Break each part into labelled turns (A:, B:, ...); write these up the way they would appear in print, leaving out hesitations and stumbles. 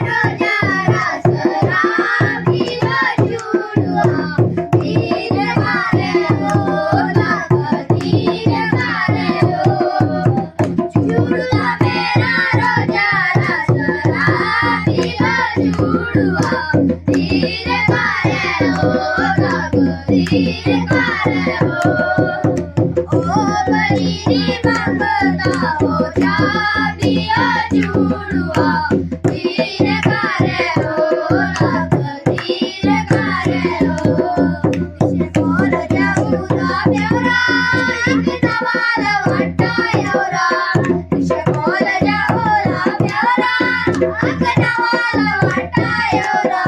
A: रोजा रासरा भीरो जुड़वा धीर मारे हो लाग धीर मारे हो जुड़वा मेरा रोजा रासरा भीरो जुड़वा धीर मारे हो लाग धीर मारे हो ओ बड़ी मंगता हो जा दिया जुड़वा धीर करे हो लाग धीर करे हो इसे बोल जाऊरा प्यारा एक नवाल वाटा योरा इसे बोल जाऊरा प्यारा एक नवाल वाटा योरा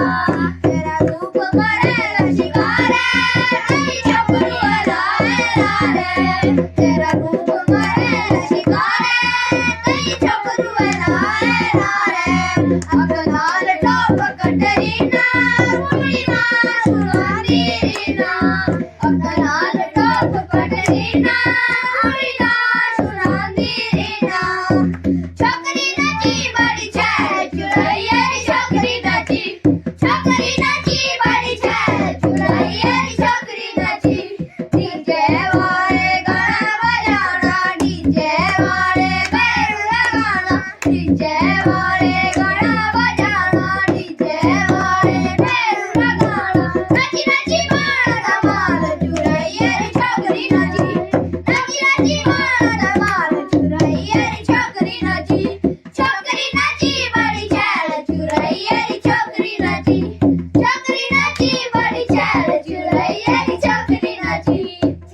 A: तेरा रूप करेला शिकारे ऐ चपरू लाए लारे तेरा रूप करेला शिकारे ऐ चपरू लाए लारे अगलाल टॉप कटरीना मुड़ीना सुनारीना अगलाल टॉप कटरीना मुड़ीना सुनारीना छोकरी नाची बड़ी छे चुड़ैया छोकरी नाची बड़ी छे चुड़ैया छोकरी नाची डीजे वाले गाना बजाना डीजे वाले पैर लगाना डीजे वाले गाना बजाना डीजे वाले पैर लगाना नाची नाची मार धमाल चुड़ैया छोकरी नाची नाची नाची मार धमाल चुड़ैया छोकरी नाची बड़ी छैल चुड़ैया छोकरी नाची बड़ी छैल चुड़ैया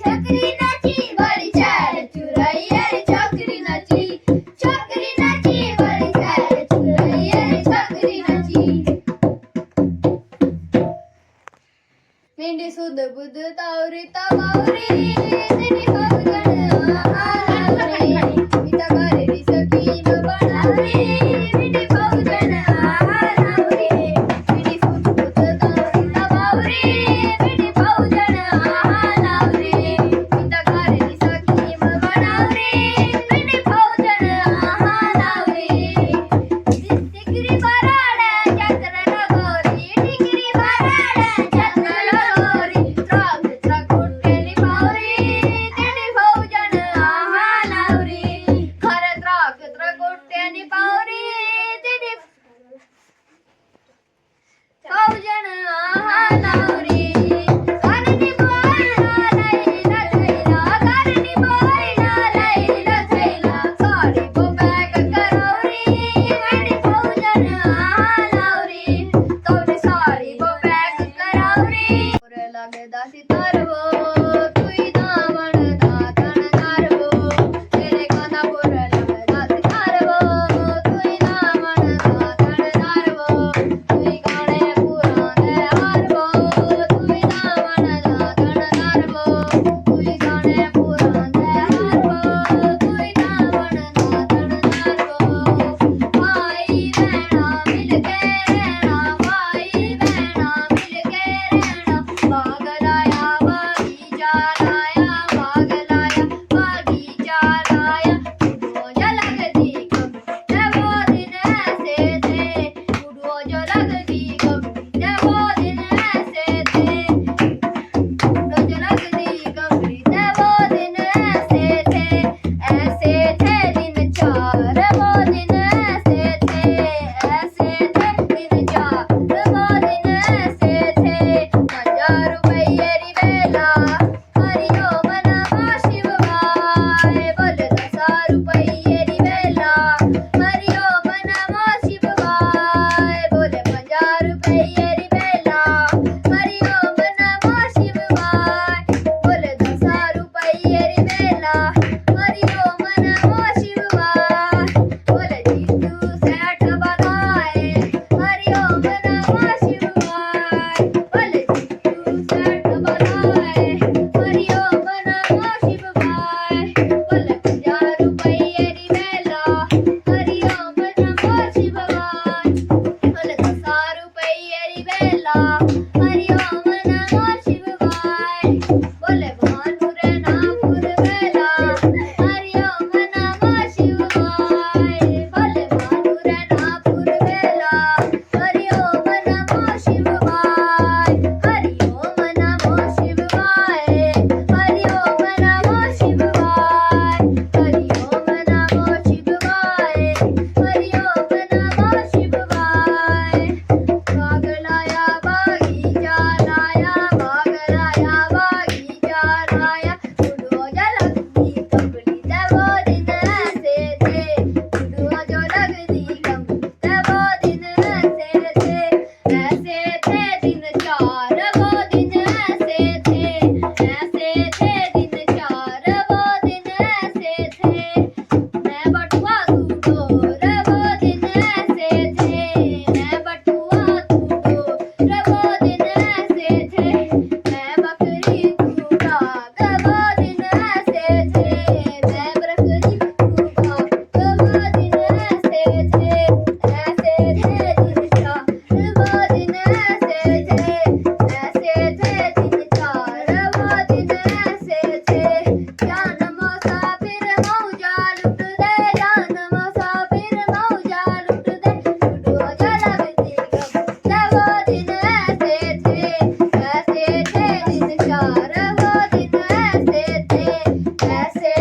A: छोकरी नाची बड़ी छैल चुड़ैया छोकरी नाची बड़ी छैल चुड़ैया छोकरी नाची मेंढी सुध बुध तावरी तावरी तेरी भगन आहारी पिता करेली सखी न बनावरी मेंढी भगन आहारी मेंढी सुध बुध तावरी तावरी मेंढी भगन आहारी पिता करेली सखी न बनावरी मेंढी भगन आहारी डिग्री भराडा चक्र लगोरी डिग्री भराडा चक्र लगोरी ट्रक ट्रक उठेली पावरी ऐसे